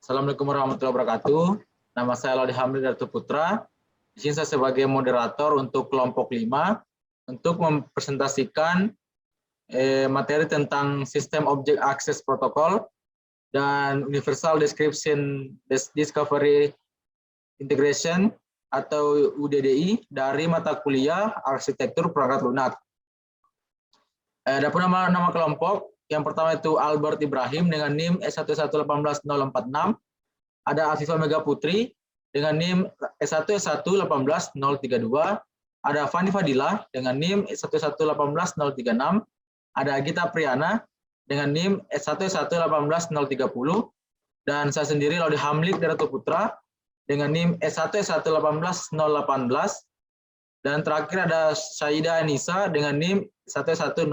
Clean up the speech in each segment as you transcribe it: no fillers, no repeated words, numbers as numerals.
Assalamualaikum warahmatullahi wabarakatuh. Nama saya Laudi Hamid Darto Putra. Di sini saya sebagai moderator untuk kelompok 5 untuk mempresentasikan materi tentang Sistem Object Access Protocol dan Universal Description Discovery Integration atau UDDI dari mata kuliah Arsitektur Perangkat Lunak. Ada pun nama kelompok. Yang pertama itu Albert Ibrahim dengan NIM S1118046. Ada Afifah Mega Putri dengan NIM S1S118032. Ada Fani Fadilah dengan NIM S1118036. Ada Gita Priyana dengan NIM S1S1818030. Dan saya sendiri Laudi Hamlik Darto Putra dengan NIM S1S1818018. Dan terakhir ada Syaida Anissa dengan NIM 11042.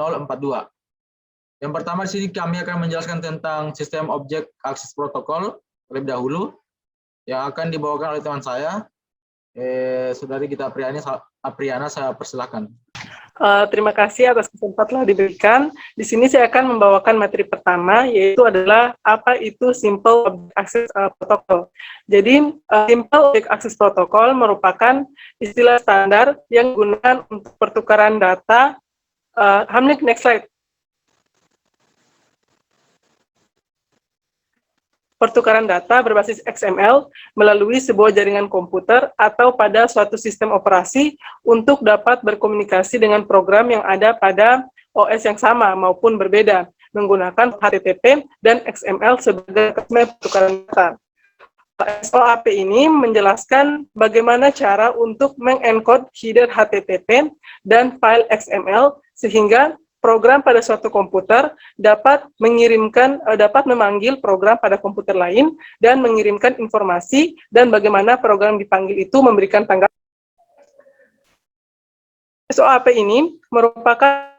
Yang pertama di sini kami akan menjelaskan tentang sistem objek akses protokol terlebih dahulu yang akan dibawakan oleh teman saya, Saudari Gita Apriana, saya persilakan. Terima kasih atas kesempatan telah diberikan. Di sini saya akan membawakan materi pertama, yaitu adalah apa itu Simple Object Access Protocol. Jadi, Simple Object Access Protocol merupakan istilah standar yang digunakan untuk pertukaran data. Hamlik, next slide. Pertukaran data berbasis XML melalui sebuah jaringan komputer atau pada suatu sistem operasi untuk dapat berkomunikasi dengan program yang ada pada OS yang sama maupun berbeda, menggunakan HTTP dan XML sebagai pertukaran data. SOAP ini menjelaskan bagaimana cara untuk mengencode header HTTP dan file XML sehingga program pada suatu komputer dapat memanggil program pada komputer lain dan mengirimkan informasi, dan bagaimana program dipanggil itu memberikan tanggapan. SOAP ini merupakan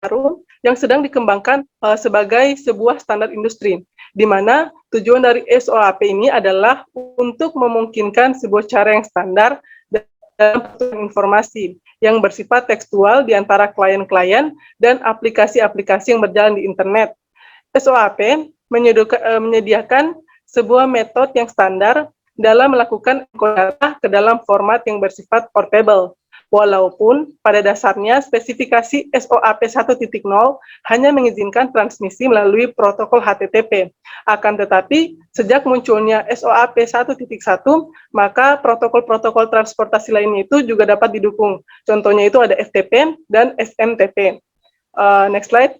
baru yang sedang dikembangkan sebagai sebuah standar industri, di mana tujuan dari SOAP ini adalah untuk memungkinkan sebuah cara yang standar dalam informasi yang bersifat tekstual di antara klien-klien dan aplikasi-aplikasi yang berjalan di internet. SOAP menyediakan sebuah metode yang standar dalam melakukan encode data ke dalam format yang bersifat portable. Walaupun pada dasarnya spesifikasi SOAP 1.0 hanya mengizinkan transmisi melalui protokol HTTP. Akan tetapi, sejak munculnya SOAP 1.1, maka protokol-protokol transportasi lainnya itu juga dapat didukung. Contohnya itu ada FTP dan SMTP. Next slide.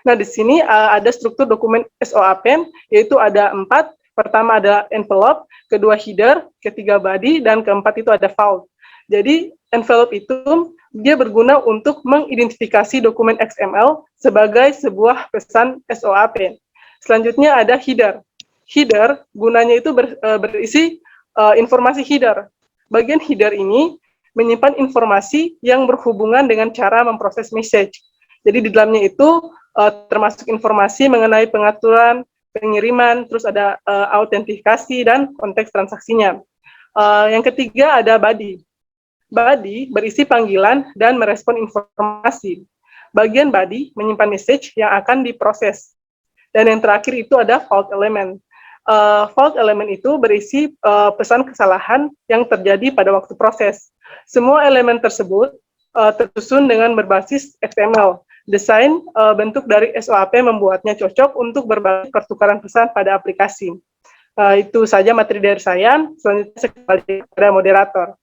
Nah, di sini ada struktur dokumen SOAP, yaitu ada 4. Pertama ada envelope, kedua header, ketiga body, dan keempat itu ada vault. Jadi envelope itu dia berguna untuk mengidentifikasi dokumen XML sebagai sebuah pesan SOAP. Selanjutnya ada header. Header gunanya itu berisi informasi header. Bagian header ini menyimpan informasi yang berhubungan dengan cara memproses message. Jadi di dalamnya itu termasuk informasi mengenai pengaturan pengiriman, terus ada autentikasi dan konteks transaksinya. Yang ketiga ada body. Body berisi panggilan dan merespon informasi. Bagian body menyimpan message yang akan diproses. Dan yang terakhir itu ada fault element. Fault element itu berisi pesan kesalahan yang terjadi pada waktu proses. Semua elemen tersebut tersusun dengan berbasis XML. Desain bentuk dari SOAP membuatnya cocok untuk berbagi pertukaran pesan pada aplikasi. Itu saja materi dari saya. Selanjutnya saya kembali kepada moderator.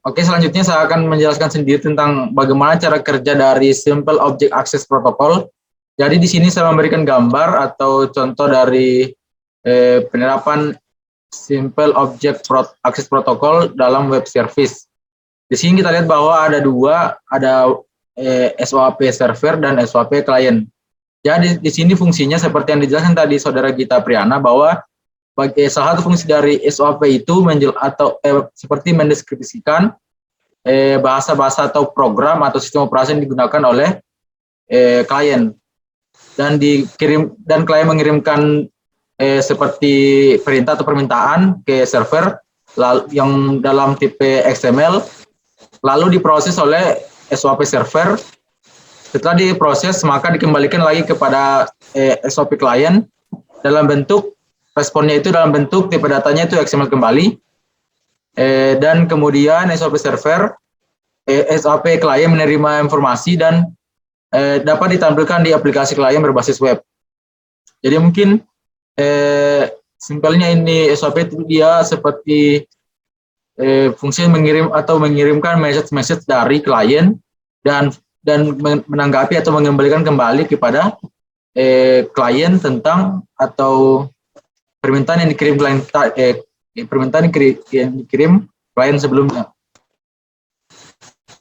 Oke, selanjutnya saya akan menjelaskan sendiri tentang bagaimana cara kerja dari Simple Object Access Protocol. Jadi di sini saya memberikan gambar atau contoh dari penerapan Simple Object Access Protocol dalam web service. Di sini kita lihat bahwa ada dua, ada SOAP server dan SOAP client. Jadi di sini fungsinya seperti yang dijelaskan tadi Saudara Gita Priana, bahwa salah satu fungsi dari SOAP itu seperti mendeskripsikan bahasa-bahasa atau program atau sistem operasi yang digunakan oleh klien, dan klien mengirimkan seperti perintah atau permintaan ke server yang dalam tipe XML, lalu diproses oleh SOAP server. Setelah diproses, maka dikembalikan lagi kepada SOP klien dalam bentuk responnya itu dalam bentuk tipe datanya itu XML kembali, dan kemudian SOP server, SOP klien menerima informasi dan dapat ditampilkan di aplikasi klien berbasis web. Jadi mungkin simpelnya ini SOP itu dia seperti fungsi mengirim atau mengirimkan message dari klien dan menanggapi atau mengembalikan kembali kepada klien tentang atau permintaan yang dikirim klien sebelumnya.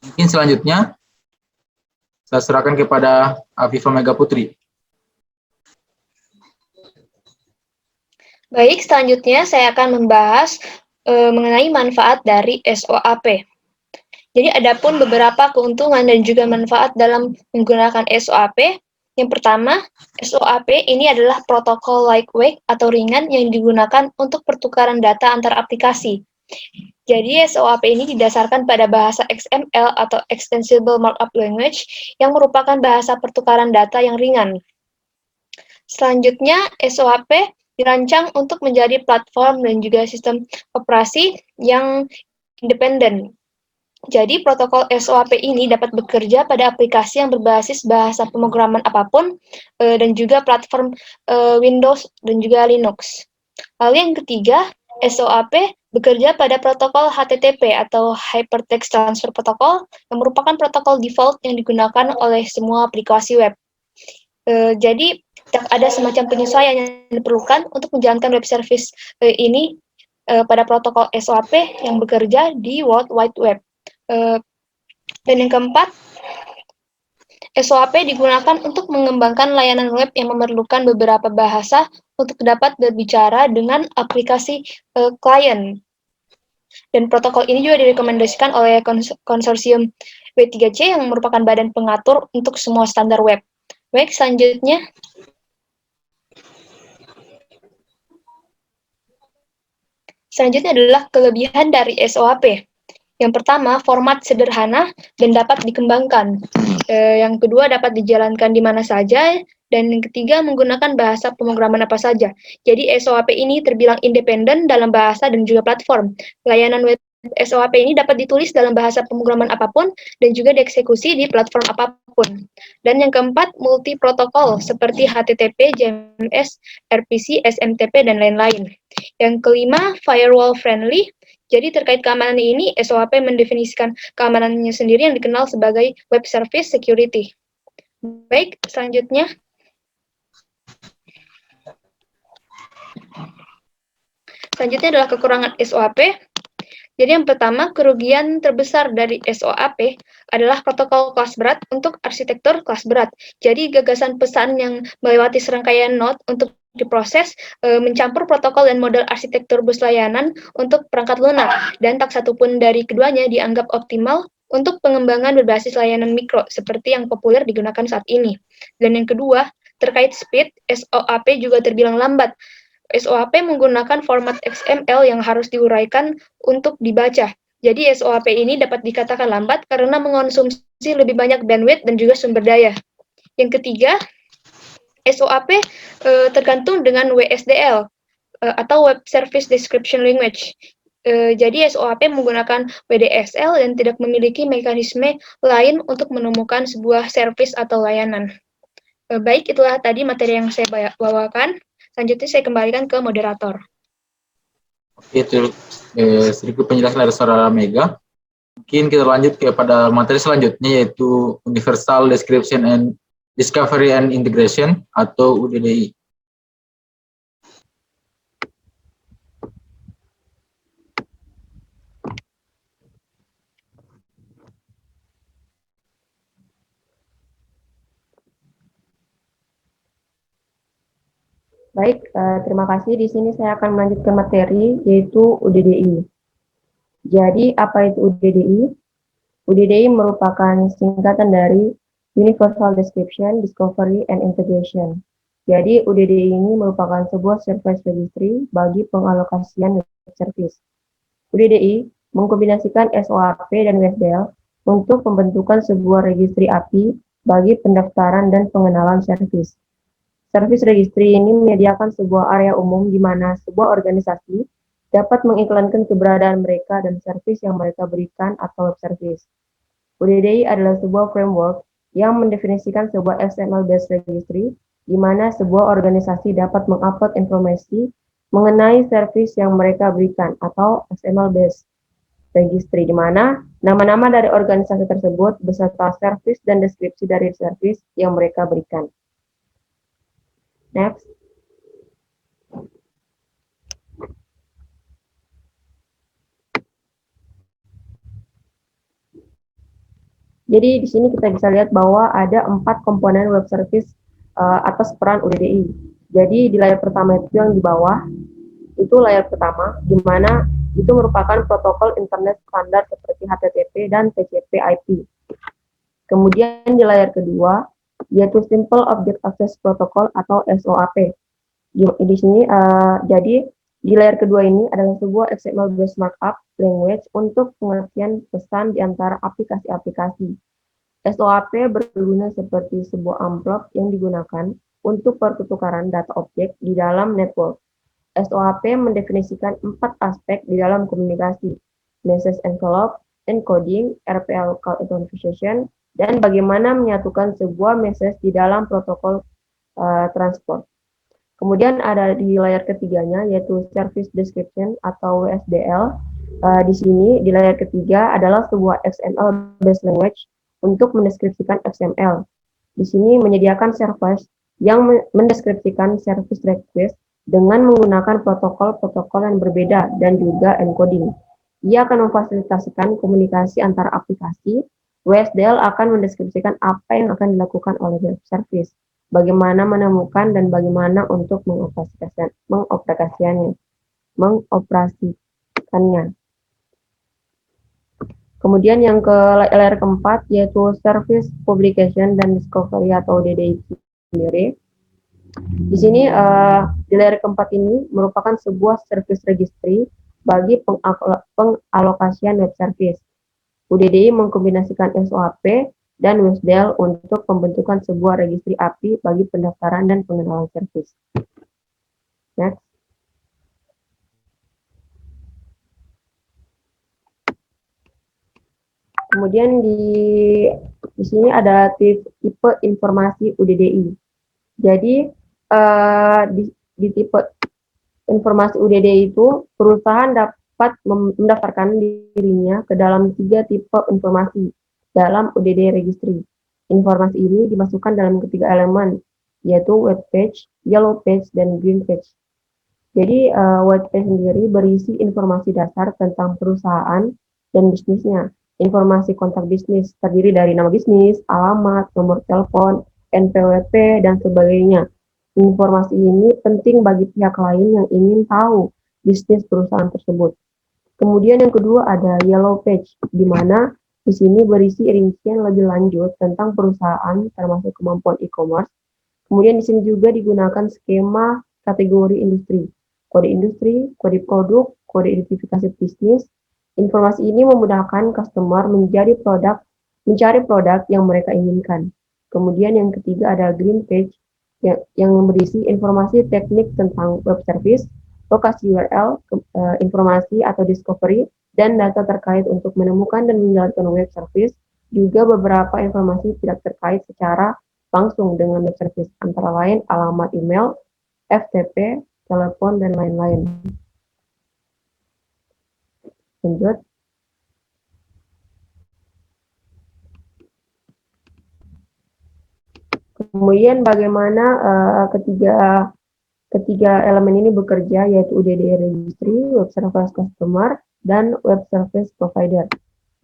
Mungkin selanjutnya saya serahkan kepada Afifah Mega Putri. Baik, selanjutnya saya akan membahas mengenai manfaat dari SOAP. Jadi adapun beberapa keuntungan dan juga manfaat dalam menggunakan SOAP. Yang pertama, SOAP ini adalah protokol lightweight atau ringan yang digunakan untuk pertukaran data antar aplikasi. Jadi SOAP ini didasarkan pada bahasa XML atau Extensible Markup Language yang merupakan bahasa pertukaran data yang ringan. Selanjutnya, SOAP dirancang untuk menjadi platform dan juga sistem operasi yang independen. Jadi, protokol SOAP ini dapat bekerja pada aplikasi yang berbasis bahasa pemrograman apapun dan juga platform Windows dan juga Linux. Lalu yang ketiga, SOAP bekerja pada protokol HTTP atau Hypertext Transfer Protocol yang merupakan protokol default yang digunakan oleh semua aplikasi web. Jadi, ada semacam penyesuaian yang diperlukan untuk menjalankan web service ini pada protokol SOAP yang bekerja di World Wide Web. Dan yang keempat, SOAP digunakan untuk mengembangkan layanan web yang memerlukan beberapa bahasa untuk dapat berbicara dengan aplikasi klien. Dan protokol ini juga direkomendasikan oleh konsorsium W3C yang merupakan badan pengatur untuk semua standar web. Baik, selanjutnya. Selanjutnya adalah kelebihan dari SOAP. Yang pertama, format sederhana dan dapat dikembangkan. Yang kedua, dapat dijalankan di mana saja. Dan yang ketiga, menggunakan bahasa pemrograman apa saja. Jadi SOAP ini terbilang independen dalam bahasa dan juga platform. Layanan web SOAP ini dapat ditulis dalam bahasa pemrograman apapun dan juga dieksekusi di platform apapun. Dan yang keempat, multi protokol seperti HTTP, JMS, RPC, SMTP, dan lain-lain. Yang kelima, firewall friendly. Jadi terkait keamanan ini, SOAP mendefinisikan keamanannya sendiri yang dikenal sebagai Web Service Security. Baik, selanjutnya. Selanjutnya adalah kekurangan SOAP. Jadi yang pertama, kerugian terbesar dari SOAP adalah protokol kelas berat untuk arsitektur kelas berat. Jadi gagasan pesan yang melewati serangkaian node untuk diproses mencampur protokol dan model arsitektur bus layanan untuk perangkat lunak, dan tak satupun dari keduanya dianggap optimal untuk pengembangan berbasis layanan mikro seperti yang populer digunakan saat ini. Dan yang kedua, terkait speed, SOAP juga terbilang lambat. SOAP menggunakan format XML yang harus diuraikan untuk dibaca. Jadi SOAP ini dapat dikatakan lambat karena mengonsumsi lebih banyak bandwidth dan juga sumber daya. Yang ketiga, SOAP tergantung dengan WSDL atau Web Service Description Language. Jadi SOAP menggunakan WDSL dan tidak memiliki mekanisme lain untuk menemukan sebuah service atau layanan. Baik, itulah tadi materi yang saya bawakan. Selanjutnya saya kembalikan ke moderator. Oke, itu sedikit penjelasan dari Saudara Mega. Mungkin kita lanjut kepada materi selanjutnya, yaitu Universal Description and Discovery and Integration atau UDDI. Baik, terima kasih. Di sini saya akan melanjutkan materi, yaitu UDDI. Jadi, apa itu UDDI? UDDI merupakan singkatan dari Universal Description, Discovery, and Integration. Jadi, UDDI ini merupakan sebuah service registry bagi pengalokasian web service. UDDI mengkombinasikan SOAP dan WSDL untuk pembentukan sebuah registry API bagi pendaftaran dan pengenalan service. Service registry ini menyediakan sebuah area umum di mana sebuah organisasi dapat mengiklankan keberadaan mereka dan service yang mereka berikan atau web service. UDDI adalah sebuah framework yang mendefinisikan sebuah XML-based registry di mana sebuah organisasi dapat mengupload informasi mengenai service yang mereka berikan atau XML-based registry di mana nama-nama dari organisasi tersebut beserta service dan deskripsi dari service yang mereka berikan. Next. Jadi di sini kita bisa lihat bahwa ada 4 komponen web service atas peran UDDI. Jadi di layar pertama itu yang di bawah, itu layar pertama, di mana itu merupakan protokol internet standar seperti HTTP dan TCP/IP. Kemudian di layar kedua, yaitu Simple Object Access Protocol atau SOAP. Di sini, jadi di layar kedua ini adalah sebuah XML-based markup language untuk pengertian pesan di antara aplikasi-aplikasi. SOAP berguna seperti sebuah amplop yang digunakan untuk pertukaran data objek di dalam network. SOAP mendefinisikan 4 aspek di dalam komunikasi: message envelope, encoding, RPL call authentication, dan bagaimana menyatukan sebuah message di dalam protokol transport. Kemudian ada di layar ketiganya yaitu Service Description atau WSDL. Di sini di layar ketiga adalah sebuah XML-based language untuk mendeskripsikan XML. Di sini menyediakan service yang mendeskripsikan service request dengan menggunakan protokol-protokol yang berbeda dan juga encoding. Ia akan memfasilitasikan komunikasi antara aplikasi. WSDL akan mendeskripsikan apa yang akan dilakukan oleh web service, bagaimana menemukan dan bagaimana untuk mengoperasikannya. Kemudian yang ke layar keempat yaitu Service Publication dan Discovery atau DDI sendiri. Di sini di layar keempat ini merupakan sebuah service registry bagi pengalokasian web service. UDDI mengkombinasikan SOAP dan WSDL untuk pembentukan sebuah registry API bagi pendaftaran dan pengenalan service. Next. Kemudian di sini ada tipe informasi UDDI. Jadi di tipe informasi UDDI itu perusahaan dapat mendaftarkan dirinya ke dalam 3 tipe informasi dalam UDDI registry. Informasi ini dimasukkan dalam ketiga elemen, yaitu white page, yellow page, dan green page. Jadi white page sendiri berisi informasi dasar tentang perusahaan dan bisnisnya. Informasi kontak bisnis terdiri dari nama bisnis, alamat, nomor telepon, NPWP, dan sebagainya. Informasi ini penting bagi pihak lain yang ingin tahu bisnis perusahaan tersebut. Kemudian yang kedua ada yellow page, di mana di sini berisi rincian lebih lanjut tentang perusahaan termasuk kemampuan e-commerce. Kemudian di sini juga digunakan skema kategori industri, kode produk, kode identifikasi bisnis. Informasi ini memudahkan customer mencari produk yang mereka inginkan. Kemudian yang ketiga ada green page yang berisi informasi teknik tentang web service, lokasi URL, informasi atau discovery, dan data terkait untuk menemukan dan menjalankan web service, juga beberapa informasi tidak terkait secara langsung dengan web service, antara lain alamat email, FTP, telepon, dan lain-lain. Lanjut. Kemudian bagaimana ketiga elemen ini bekerja, yaitu UDDI Registry, Web Service Customer, dan Web Service Provider.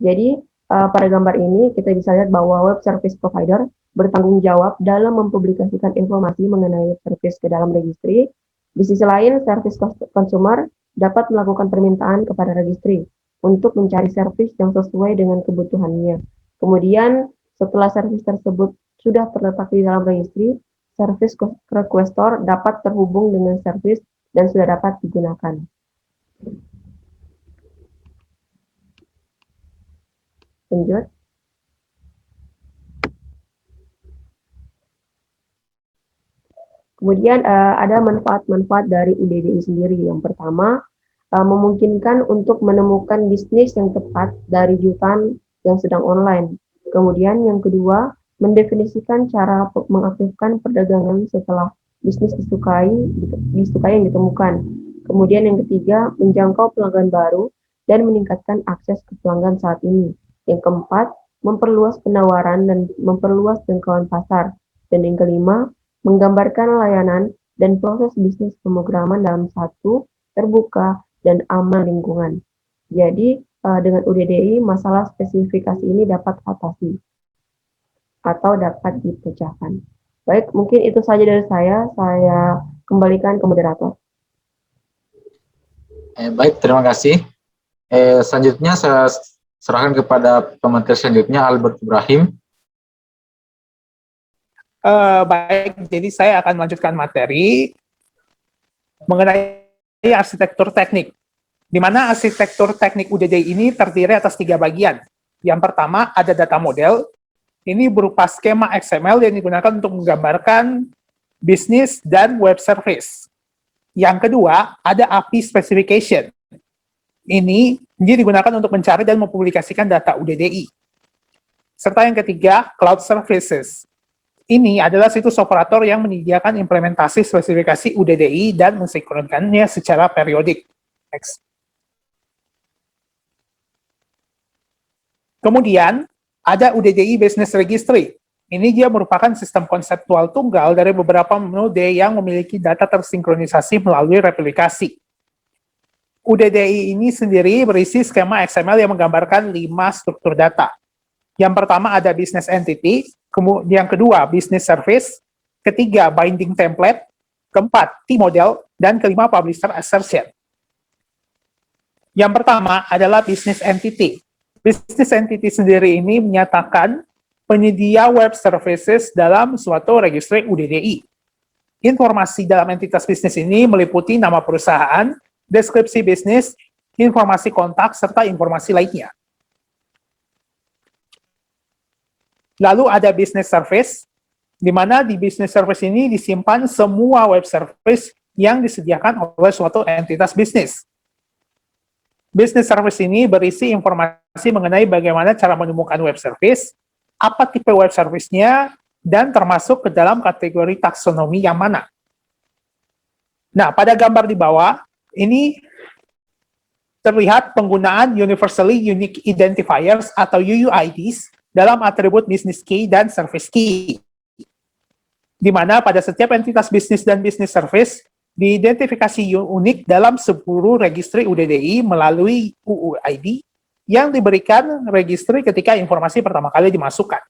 Jadi pada gambar ini kita bisa lihat bahwa Web Service Provider bertanggung jawab dalam mempublikasikan informasi mengenai web service ke dalam registry. Di sisi lain, Service Consumer dapat melakukan permintaan kepada registry untuk mencari servis yang sesuai dengan kebutuhannya. Kemudian setelah servis tersebut sudah terletak di dalam registry, servis requestor dapat terhubung dengan servis dan sudah dapat digunakan. Lanjut. Kemudian ada manfaat-manfaat dari UDDI sendiri. Yang pertama, memungkinkan untuk menemukan bisnis yang tepat dari jutaan yang sedang online. Kemudian yang kedua, mendefinisikan cara mengaktifkan perdagangan setelah bisnis disukai yang ditemukan. Kemudian yang ketiga, menjangkau pelanggan baru dan meningkatkan akses ke pelanggan saat ini. Yang keempat, memperluas penawaran dan memperluas jangkauan pasar. Dan yang kelima, menggambarkan layanan dan proses bisnis pemrograman dalam satu, terbuka, dan aman lingkungan. Jadi, dengan UDDI, masalah spesifikasi ini dapat atasi atau dapat dipecahkan. Baik, mungkin itu saja dari saya. Saya kembalikan ke moderator. Baik, terima kasih. Selanjutnya saya serahkan kepada pemateri selanjutnya, Albert Ibrahim. Baik, jadi saya akan melanjutkan materi mengenai arsitektur teknik, di mana arsitektur teknik UDDI ini terdiri atas 3 bagian. Yang pertama ada data model, ini berupa skema XML yang digunakan untuk menggambarkan bisnis dan web service. Yang kedua ada API specification, ini digunakan untuk mencari dan mempublikasikan data UDDI. Serta yang ketiga cloud services. Ini adalah situs operator yang menyediakan implementasi spesifikasi UDDI dan mensinkronkannya secara periodik. Next. Kemudian, ada UDDI Business Registry. Ini dia merupakan sistem konseptual tunggal dari beberapa node yang memiliki data tersinkronisasi melalui replikasi. UDDI ini sendiri berisi skema XML yang menggambarkan 5 struktur data. Yang pertama ada business entity, kemudian yang kedua business service, ketiga binding template, keempat T-model, dan kelima publisher assertion. Yang pertama adalah business entity. Business entity sendiri ini menyatakan penyedia web services dalam suatu registry UDDI. Informasi dalam entitas bisnis ini meliputi nama perusahaan, deskripsi bisnis, informasi kontak, serta informasi lainnya. Lalu ada business service, di mana di business service ini disimpan semua web service yang disediakan oleh suatu entitas bisnis. Business service ini berisi informasi mengenai bagaimana cara menemukan web service, apa tipe web service-nya, dan termasuk ke dalam kategori taksonomi yang mana. Nah, pada gambar di bawah, ini terlihat penggunaan Universally Unique Identifiers atau UUIDs dalam atribut business key dan service key. Di mana pada setiap entitas bisnis dan business service diidentifikasi unik dalam seluruh registry UDDI melalui UUID yang diberikan registry ketika informasi pertama kali dimasukkan.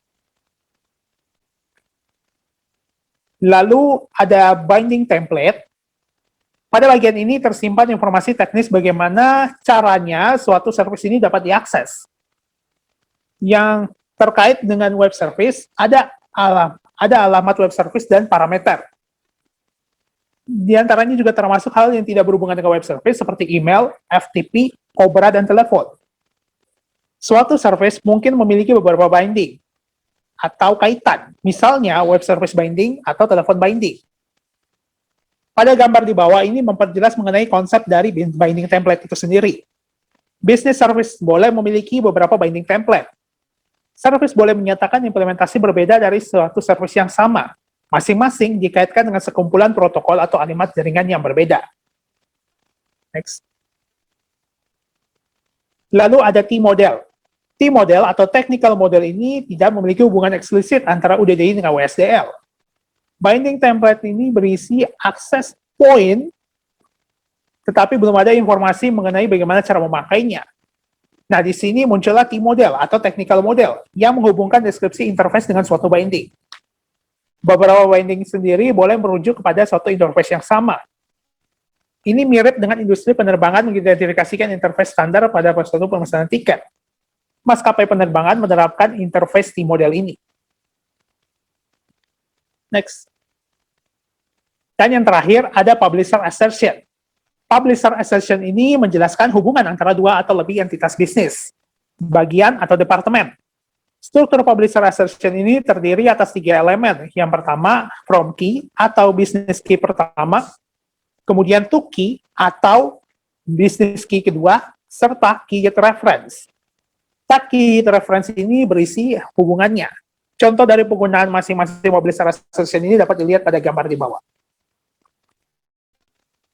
Lalu ada binding template. Pada bagian ini tersimpan informasi teknis bagaimana caranya suatu service ini dapat diakses. Yang terkait dengan web service, ada alamat web service dan parameter. Di antaranya juga termasuk hal yang tidak berhubungan dengan web service seperti email, FTP, Cobra, dan telepon. Suatu service mungkin memiliki beberapa binding atau kaitan, misalnya web service binding atau telepon binding. Pada gambar di bawah ini memperjelas mengenai konsep dari binding template itu sendiri. Business service boleh memiliki beberapa binding template. Service boleh menyatakan implementasi berbeda dari suatu service yang sama, masing-masing dikaitkan dengan sekumpulan protokol atau alimat jaringan yang berbeda. Next. Lalu ada T-model. T-model atau technical model ini tidak memiliki hubungan eksplisit antara UDDI dengan WSDL. Binding template ini berisi access point, tetapi belum ada informasi mengenai bagaimana cara memakainya. Nah, di sini muncullah T-model atau technical model yang menghubungkan deskripsi interface dengan suatu binding. Beberapa binding sendiri boleh merujuk kepada suatu interface yang sama. ini mirip dengan industri penerbangan mengidentifikasikan interface standar pada suatu pemesanan tiket. Maskapai penerbangan menerapkan interface di model ini. Next. Dan yang terakhir ada publisher assertion. Publisher assertion ini menjelaskan hubungan antara dua atau lebih entitas bisnis, bagian atau departemen. Struktur publisher assertion ini terdiri atas 3 elemen. Yang pertama, from key atau business key pertama, kemudian to key atau business key kedua, serta key reference. Tag key reference ini berisi hubungannya. Contoh dari penggunaan masing-masing publisher assertion ini dapat dilihat pada gambar di bawah.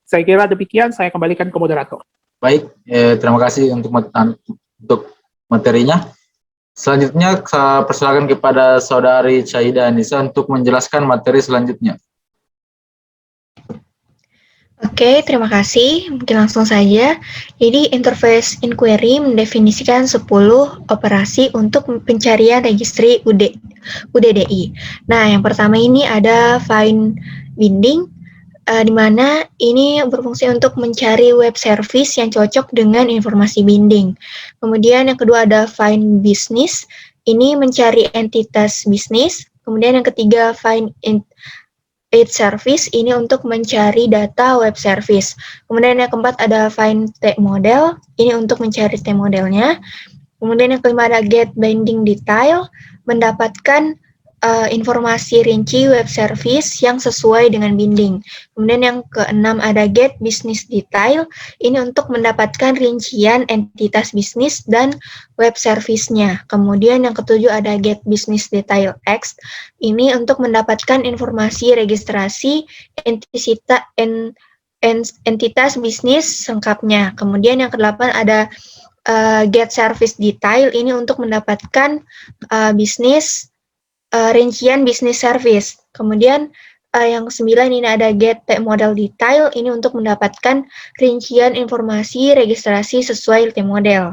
Saya kira demikian, saya kembalikan ke moderator. Baik, terima kasih untuk materinya. Selanjutnya, saya persilakan kepada Saudari Caida Anissa untuk menjelaskan materi selanjutnya. Oke, terima kasih. Mungkin langsung saja. Jadi, interface inquiry mendefinisikan 10 operasi untuk pencarian registry UDDI. Nah, yang pertama ini ada find binding, di mana ini berfungsi untuk mencari web service yang cocok dengan informasi binding. Kemudian yang kedua ada find business, ini mencari entitas bisnis. Kemudian yang ketiga find Aid service, ini untuk mencari data web service. Kemudian yang keempat ada find T model, ini untuk mencari T modelnya. Kemudian yang kelima ada get binding detail, mendapatkan informasi rinci web service yang sesuai dengan binding. Kemudian yang keenam ada get business detail, ini untuk mendapatkan rincian entitas bisnis dan web service-nya. Kemudian yang ketujuh ada get business detail X, ini untuk mendapatkan informasi registrasi entitas bisnis lengkapnya. Kemudian yang kedelapan ada get service detail, ini untuk mendapatkan rincian bisnis service. Kemudian yang ke-9 ini ada get T model detail, ini untuk mendapatkan rincian informasi registrasi sesuai T model.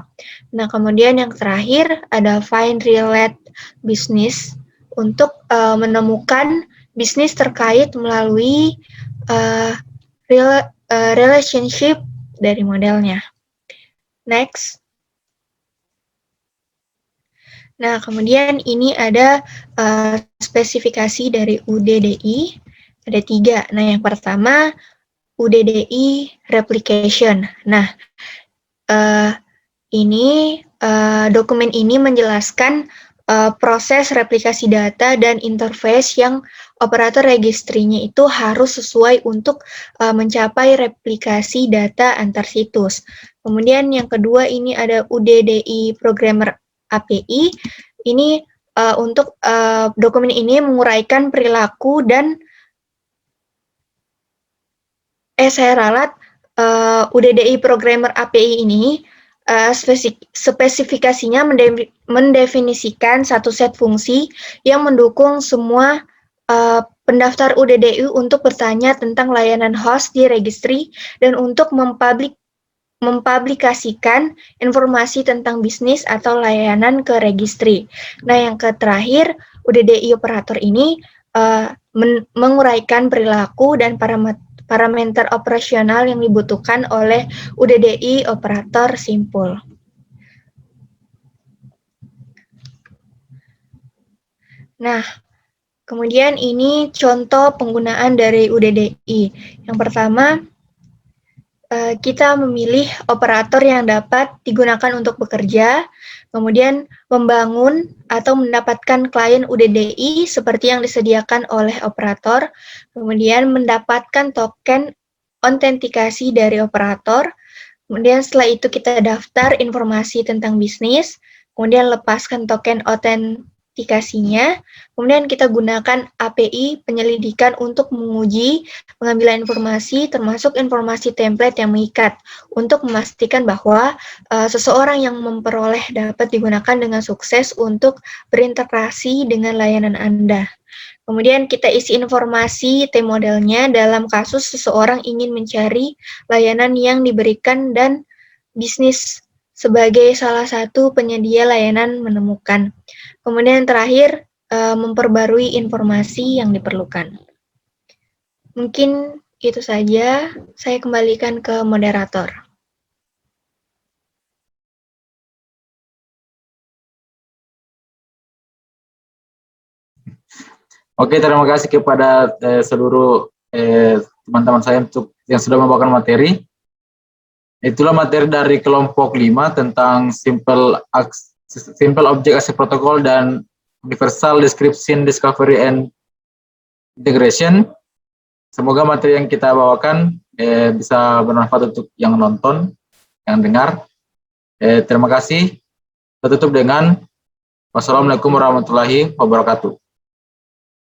Nah, kemudian yang terakhir ada find relate business, untuk menemukan bisnis terkait melalui relationship dari modelnya. Next. Nah, kemudian ini ada spesifikasi dari UDDI, ada 3. Nah, yang pertama, UDDI replication. Nah, dokumen ini menjelaskan proses replikasi data dan interface yang operator registrinya itu harus sesuai untuk mencapai replikasi data antar situs. Kemudian yang kedua ini ada UDDI Programmer API, ini untuk dokumen ini menguraikan perilaku dan saya ralat UDDI Programmer API ini spesifikasinya mendefinisikan satu set fungsi yang mendukung semua pendaftar UDDI untuk bertanya tentang layanan host di registry dan untuk mempublikasikan informasi tentang bisnis atau layanan ke registry. Nah, yang terakhir, UDDI operator ini menguraikan perilaku dan parameter operasional yang dibutuhkan oleh UDDI operator simpul. Nah, kemudian ini contoh penggunaan dari UDDI. Yang pertama, kita memilih operator yang dapat digunakan untuk bekerja, kemudian membangun atau mendapatkan klien UDDI seperti yang disediakan oleh operator, kemudian mendapatkan token autentikasi dari operator, kemudian setelah itu kita daftar informasi tentang bisnis, kemudian lepaskan token autentikasinya, kemudian kita gunakan API penyelidikan untuk menguji pengambilan informasi termasuk informasi template yang mengikat untuk memastikan bahwa seseorang yang memperoleh dapat digunakan dengan sukses untuk berintegrasi dengan layanan Anda. Kemudian kita isi informasi T modelnya dalam kasus seseorang ingin mencari layanan yang diberikan dan bisnis sebagai salah satu penyedia layanan menemukan. Kemudian terakhir, memperbarui informasi yang diperlukan. Mungkin Itu saja, saya kembalikan ke moderator. Oke, terima kasih kepada seluruh teman-teman saya untuk yang sudah membawakan materi. Itulah materi dari kelompok 5 tentang Simple Object Access Protocol dan Universal Description Discovery and Integration. Semoga materi yang kita bawakan bisa bermanfaat untuk yang nonton, yang dengar. Terima kasih. Kita tutup dengan wassalamualaikum warahmatullahi wabarakatuh.